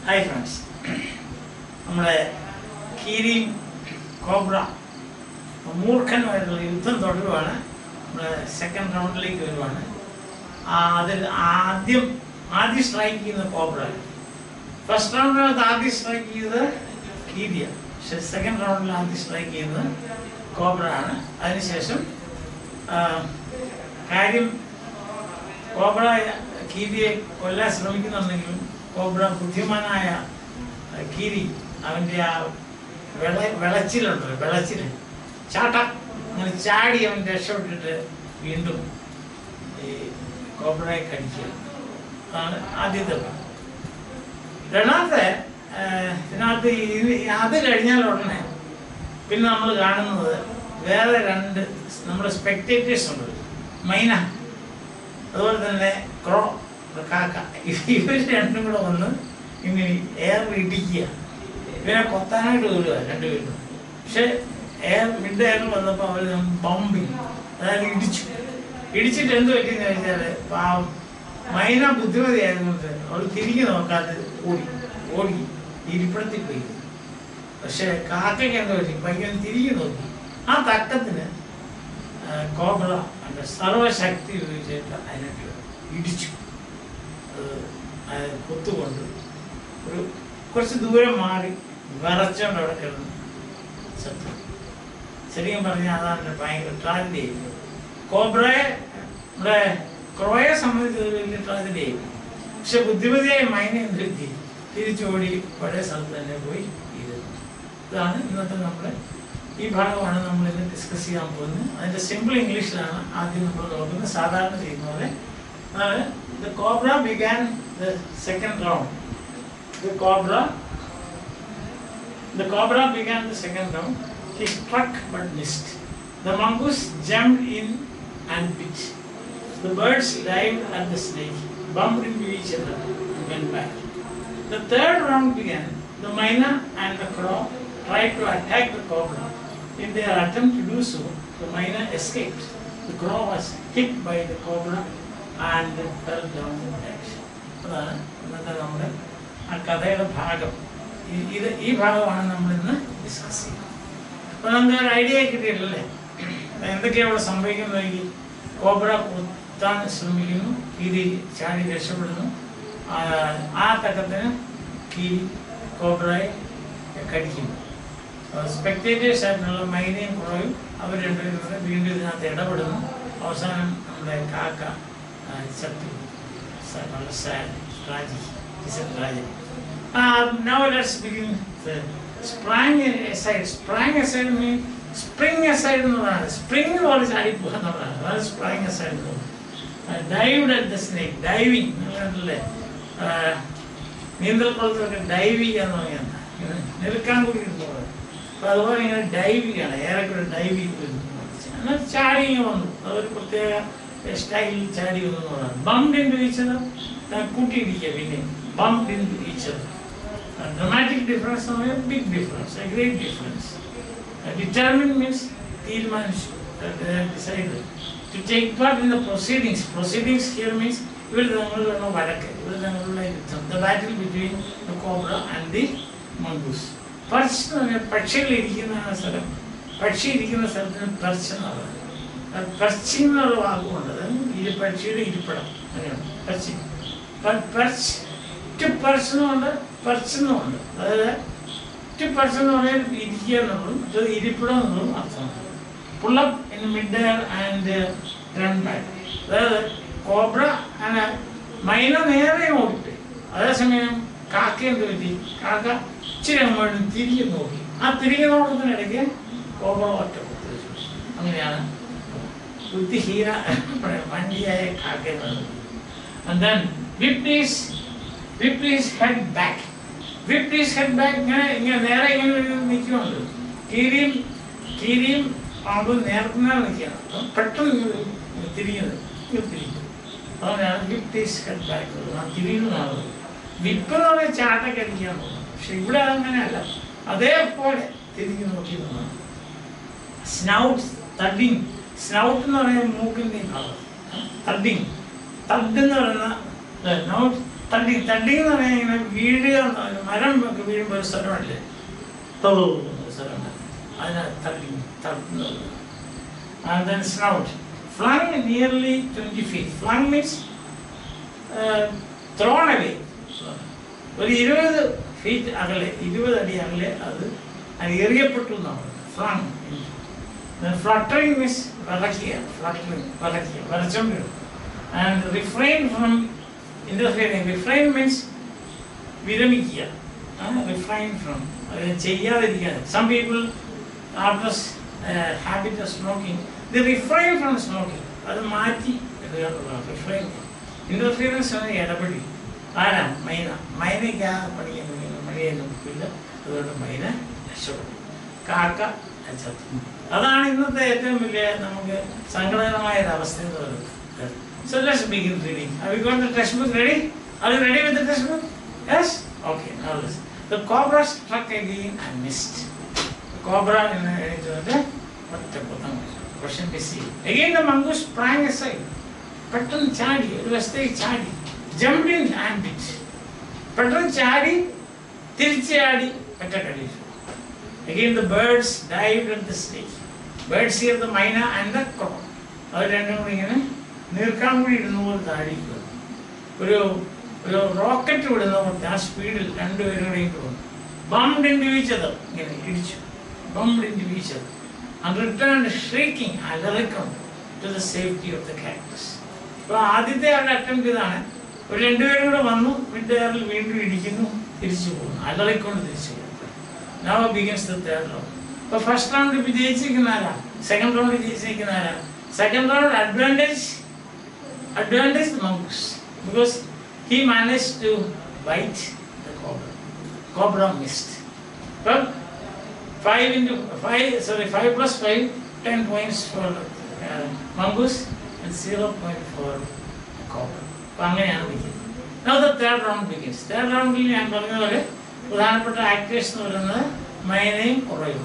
Hi friends, our Kiri Cobra, Murkan Yutan Dotruana, second round like Vilwana. Adi strike in the Cobra. First round of the Adi strike is the Kiri. Second round of Adi strike in the Cobra. Adisation Karim Cobra Kiri Colas Romikin Cobra Putimana Kiri, Avandia Velachil, Velachil, Chata, and Chadi and they showed it into the Cobra Kadichil. Aditha. Renata, not the other original ordinary. Pinamal Garden, where and number of spectators, Mina, other than the crow. If you wish to enter in the air, we dig when a Kotana do it. Say, air mid-air was the power bombing. That it is it and the Mina Buddha, the animals, all thinking of Odi, he repeated way. Say, Kaka and the Pagan Tiri, not that Cobra and the Sarva Shakti, which is the identity. Kutukondu. കുറച്ച് ദൂരം മാറി വിറച്ചോണ്ട് അവിടെ കിടന്നു സത്തു. ശരിക്കും പറഞ്ഞാൽ അതാണ് ഭയങ്കര tragedy. കോബ്രയെ നമ്മുടെ ക്രോയെ സംബന്ധിച്ച് വലിയ ട്രാജഡി ആയിരുന്നു. പക്ഷെ ബുദ്ധിമതിയായി മൈനെ എന്തെത്തി തിരിച്ചോടി പഴയ സ്ഥലത്ത് തന്നെ പോയി ഇരുന്നു. ഇതാണ് ഇന്നത്തെ നമ്മുടെ ഈ ഭാഗമാണ് നമ്മളിന്ന് ഡിസ്കസ് ചെയ്യാൻ പോകുന്നത്. അതിൻ്റെ സിമ്പിൾ ഇംഗ്ലീഷിലാണ് ആദ്യം നമ്മൾ നോക്കുന്നത്. സാധാരണ ചെയ്യുന്ന പോലെ the Cobra began the second round. The Cobra began the second round. He struck but missed. The mongoose jumped in and bit. The birds dived at the snake, bumped into each other and went back. The third round began. The myna and the crow tried to attack the Cobra. In their attempt to do so, the myna escaped. The crow was hit by the Cobra and fell down dead. അതാണ് ഇന്നത്തെ നമ്മുടെ ആ കഥയുടെ ഭാഗം. ഈ ഭാഗമാണ് നമ്മളിന്ന് discuss ചെയ്യുന്നത്. അപ്പോൾ നമുക്ക് ഒരു ഐഡിയ കിട്ടിയിട്ടല്ലേ എന്തൊക്കെയാണ് അവിടെ സംഭവിക്കുന്നതെങ്കിൽ കോബ്ര കുത്താൻ ശ്രമിക്കുന്നു, കീരി ചാടി രക്ഷപ്പെടുന്നു. ആ തക്കത്തിന് കീരി കോബ്രയെ കടിക്കുന്നു. സ്പെക്ടേറ്റേഴ്സ് ആയിട്ടുള്ള മൈനയും കുറവും അവർ രണ്ടുപേരും കൂടെ വീണ്ടും ഇതിനകത്ത് ഇടപെടുന്നു. അവസാനം നമ്മുടെ കാക്ക sad tragedy. It's a tragedy. Now let's begin. Sprang aside. Sprang aside means spring aside. Spring or is sprang aside. Dived at the snake. Diving. Nindal Kolka diving and Nilkan. But diving and air diving. Not chatting on style chadi bumped into each other, bumped into each other. A dramatic difference or a big difference, a great difference. Determined means decided to take part in the proceedings. Proceedings here means the battle between the Cobra and the mongoose. Perching or either perching or perching. But perch to person on the person on the two person on it here, so pull up in mid-air and turn back. The Cobra and a minor area of it. Other some Kaka and the Kaka, Chiram and Tiri. Not 3 hours again, Cobra water. With the Hira and then whipped his head back. Whipped his head back. Kirim, Abu Nerna, Patul, whipped his head back. Whipper on a charter can hear. She would have manella. There for snout thudding. Snout no moving in thudding. Thudding or not തടി എന്ന് പറഞ്ഞാൽ ഇങ്ങനെ വീഴുക, മരം വീഴുമ്പോൾ ഒരു സ്ഥലമല്ലേ, ഒരു സ്ഥലം, അതിനകത്ത് തട്ടുന്നത്. And then snout. Flung nearly 20 feet. Flung means thrown away. ഒരു 20 feet അകലെ, 20 അടി അകലെ അത് എറിയപ്പെട്ടു എന്നാണ്. ഫ്ലങ്. ഫ്ലട്ടറിങ് മീൻസ് വിറയ്ക്കുക, വിറച്ചോണ്ടിരുന്നു. And refrain from interfering. Refrain means വിരമിക്കുക, റിഫ്രെയിൻ ഫ്രം, ചെയ്യാതിരിക്കാതെ. Some people after habit of smoking, they refrain from smoking. അത് മാറ്റി റിഫ്രെയിൻ. ഇന്റർഫിയറൻസ് ഇടപെടി. ആരാ? മൈനയ്ക്ക് ആ പണിയൊന്നും ഇല്ല, അതുകൊണ്ട് മൈന രക്ഷപ്പെടും. കാക്ക ചത്തു. അതാണ് ഇന്നത്തെ ഏറ്റവും വലിയ നമുക്ക് സങ്കടകരമായ ഒരു അവസ്ഥ എന്ന് പറയുന്നത്. So let's begin reading. Have you got the textbook ready? Are you ready with the textbook? Yes? Okay, now listen. The cobra struck again and missed. The cobra question busy. Again the mongoose sprang aside. പെട്ടെന്ന് ചാടി, ഒരു വശത്തേക്ക് ചാടി. Jumped in and bit. പെട്ടെന്ന് ചാടി, തിരിച്ചു ചാടി, ഒറ്റക്കടി. Again the birds dived at the snake. Birds here the myna and the crow. അവർ രണ്ടും കൂടി ഇങ്ങനെ നീർക്കാൻ കൂടി ഇടുന്ന പോലെ താഴേക്ക്. ഒരു റോക്കറ്റ് വിടുന്ന പോലെ ആ സ്പീഡിൽ രണ്ടുപേരും കൂടി പോകുന്നു. Bumped into each other. ഇങ്ങനെ ഇടിച്ചു. Bumped into each other. And returned shrieking അലറിക്കൊണ്ട് to the safety of the cactus. അപ്പോൾ ആദ്യത്തെ അവരുടെ അറ്റംപ്റ്റ് ഇതാണ്. ഒരു രണ്ടുപേരും കൂടെ വന്നു, വീട്ടുകാരിൽ വീണ്ടും ഇടിക്കുന്നു, തിരിച്ചു പോകുന്നു, അലറിക്കൊണ്ട് തിരിച്ചു പോകുന്നു. Now begins the third round. അപ്പോൾ ഫസ്റ്റ് റൗണ്ട് വിജയിച്ചിരിക്കുന്ന ആരാ? സെക്കൻഡ് റൗണ്ട് വിജയിച്ചിരിക്കുന്ന ആരാ? Second round advantage the mongoose because he managed to bite the cobra. Cobra missed. Well, 5 plus 5, 10 points for mongoose and 0 point for cobra. അപ്പോൾ അങ്ങനെയാണ് വിളിക്കുന്നത്. Now the third round begins. Third roundൽ ഞാൻ പറഞ്ഞതുപോലെ പ്രധാനപ്പെട്ട actors എന്ന് പറയുന്നത് മൈനയും കുറയും.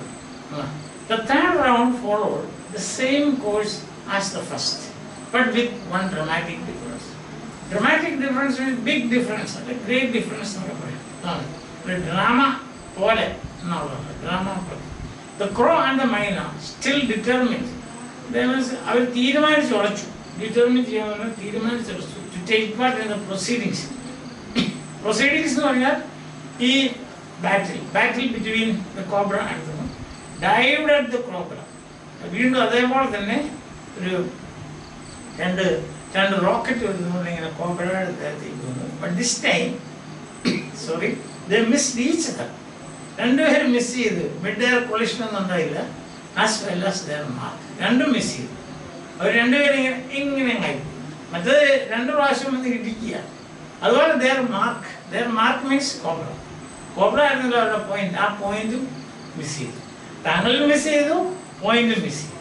The third round followed the same course as the first, but with one dramatic difference. Dramatic difference means big difference, a great difference എന്നൊക്കെ പറയും. ഒരു ഡ്രാമ പോലെ എന്നുള്ളത്, ഡ്രാമ പോലെ. The crow and the myna still determined. Our തീരുമാനിച്ചുറച്ചു, തീരുമാനിച്ചുറച്ചു to take part in the proceedings. Proceedings എന്ന് പറഞ്ഞാൽ ഈ battle between the cobra and the monkey. Dived at the cobra. വീണ്ടും അതേപോലെ തന്നെ ഒരു രണ്ട് റോക്കറ്റ് വരുന്നത് ഇങ്ങനെ കോബ്രയുടെ ദേഹത്തേക്ക് വന്നു. But this time, they missed each other. രണ്ടുപേരും മിസ് ചെയ്തു. മിഡ് എയർ കൊളിഷൻ ഒന്നും ഉണ്ടായില്ല. As well as their mark. രണ്ടും മിസ് ചെയ്തു. അവർ രണ്ടുപേരും ഇങ്ങനെ ആയി. മറ്റേത് രണ്ടു പ്രാവശ്യം വന്ന് ഇടിക്കുക. അതുപോലെ their mark means cobra. Cobra ആയിരുന്നല്ലോ അവരുടെ പോയിന്റ്. ആ പോയിന്റും മിസ് ചെയ്തു. താങ്കളും മിസ് ചെയ്തു, പോയിന്റും മിസ് ചെയ്തു.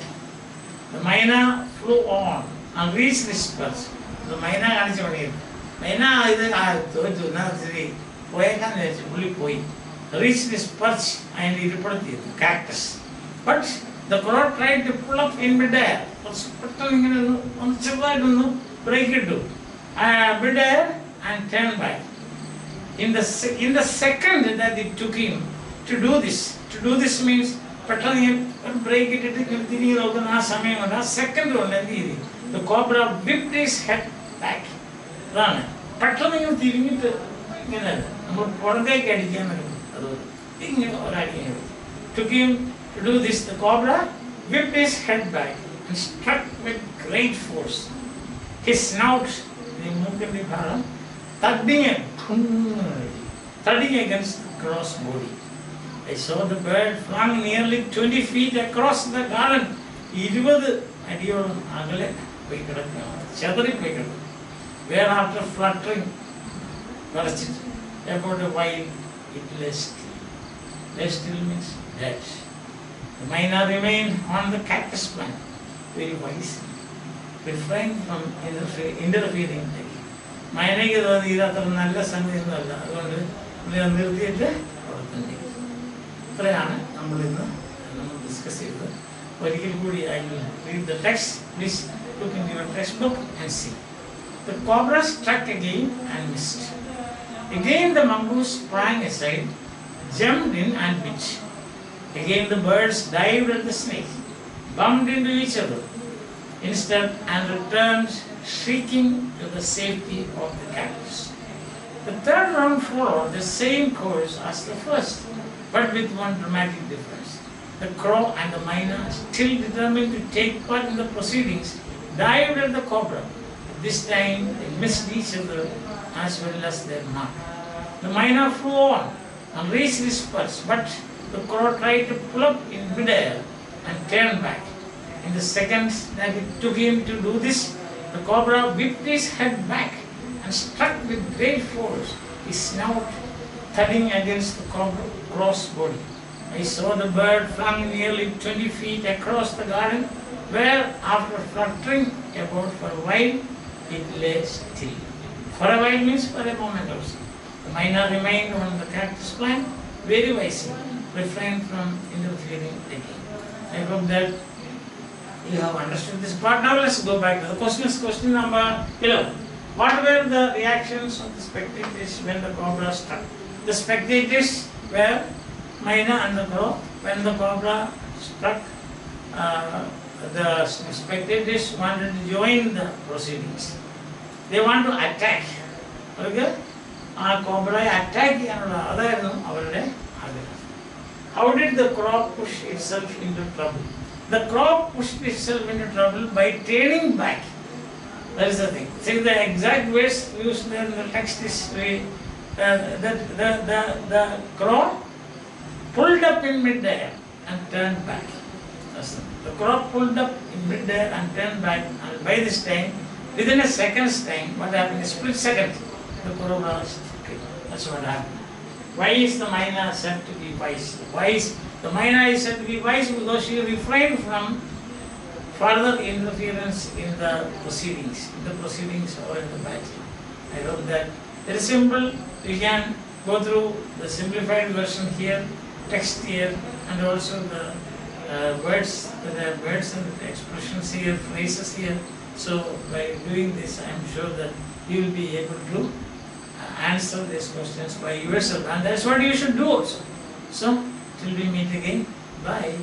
The myna flew on and reached this perch. The myna കാണിച്ചു പണിയത്. മൈന ഇത് തോറ്റു, പോയേക്കാന്ന് വിചാരിച്ചു, പുള്ളി പോയി. Reached this perch and ഇരുപ്പെടുത്തിയത് cactus. But the crow tried to pull up in mid-air. പെട്ടെന്ന് ഇങ്ങനെ ഒന്ന് ചെറുതായിട്ടൊന്ന് ബ്രേക്ക് ഇട്ടു mid-air and turn back. In the second that it took him to do this means പെട്ടെന്ന് ബ്രേക്ക് ഇട്ടിട്ട് തിരിഞ്ഞ് നോക്കുന്ന ആ സമയം കൊണ്ട്, ആ സെക്കൻഡ് കൊണ്ട് എന്ത് ചെയ്തു? The cobra whipped his head back. അതാണ് പെട്ടെന്ന് ഇങ്ങനെ തിരിഞ്ഞിട്ട് ഇങ്ങനെ നമ്മൾ പുറത്തേക്ക് അടിക്കാൻ പറ്റും. അതുപോലെ ഇങ്ങനെ ഒരടിക്കാൻ took him to do this. The cobra whipped his head back and struck with great force. His snout, the മൂക്കിന്റെ ഭാഗം, thudding against the crow's body. I saw the bird flung nearly 20 feet across the garden. 20 അടിയോളം അകലെ പോയി കിടക്കുകയാണ്, ചെതറിപ്പോയി കിടക്കും. Where after fluttering വിറച്ചിട്ട് about a while it lay still. Lay still means dead. The myna remained on the cactus plant, very wise, refrained from interfering. മൈനയ്ക്ക് തോന്നി ഇത് അത്ര നല്ല സംഗതി ഒന്നുമല്ല, അതുകൊണ്ട് നിർത്തിയിട്ട് പ്രവർത്തനം. ഇത്രയാണ് നമ്മളിന്ന് ഡിസ്കസ് ചെയ്തത്. ഒരിക്കൽ കൂടി I will read the text. Please look in your textbook and see. The cobra struck again and missed. Again the mongoose sprang aside, jumped in and bit. Again the birds dived at the snake, bumped into each other instead and returned shrieking to the safety of the cactus. The third round followed the same course as the first, but with one dramatic difference. The crow and the myna, still determined to take part in the proceedings, dived at the cobra. This time they missed each other as well as their mark. The myna flew on and raised his spurs, but the crow tried to pull up in midair and turn back. In the seconds that it took him to do this, the cobra whipped his head back and struck with great force, his snout thudding against the crow's body. I saw the bird flung nearly 20 feet across the garden, where, after fluttering about for a while, it lay still. For a while means for a moment also. The myna remained on the cactus plant, very wisely, refrained from interfering again. I hope that you have understood this part. Now let's go back to the questions. Question number 11. What were the reactions of the spectators when the cobra struck? The spectators were myna and the crow. When the cobra struck, the spectators wanted to join the proceedings. They want to attack. Okay? Cobra attack another. How did the crow push itself into trouble? The crow pushed itself into trouble by turning back. That is the thing. See, the exact words used there in the text is the crow pulled up in mid-air and turned back. The crow pulled up in mid-air and turned back, and by this time, within a second's time, what happened? A split second, the crow was killed. That's what happened. Why is the myna said to be wise? The myna is said to be wise because she refrained from further interference in the proceedings or in the battle. I hope that very simple. We can go through the simplified version here, text here, and also the words and expressions here, phrases here. So by doing this, I am sure that you will be able to answer these questions by yourself, and that's what you should do also. So till we meet again, bye.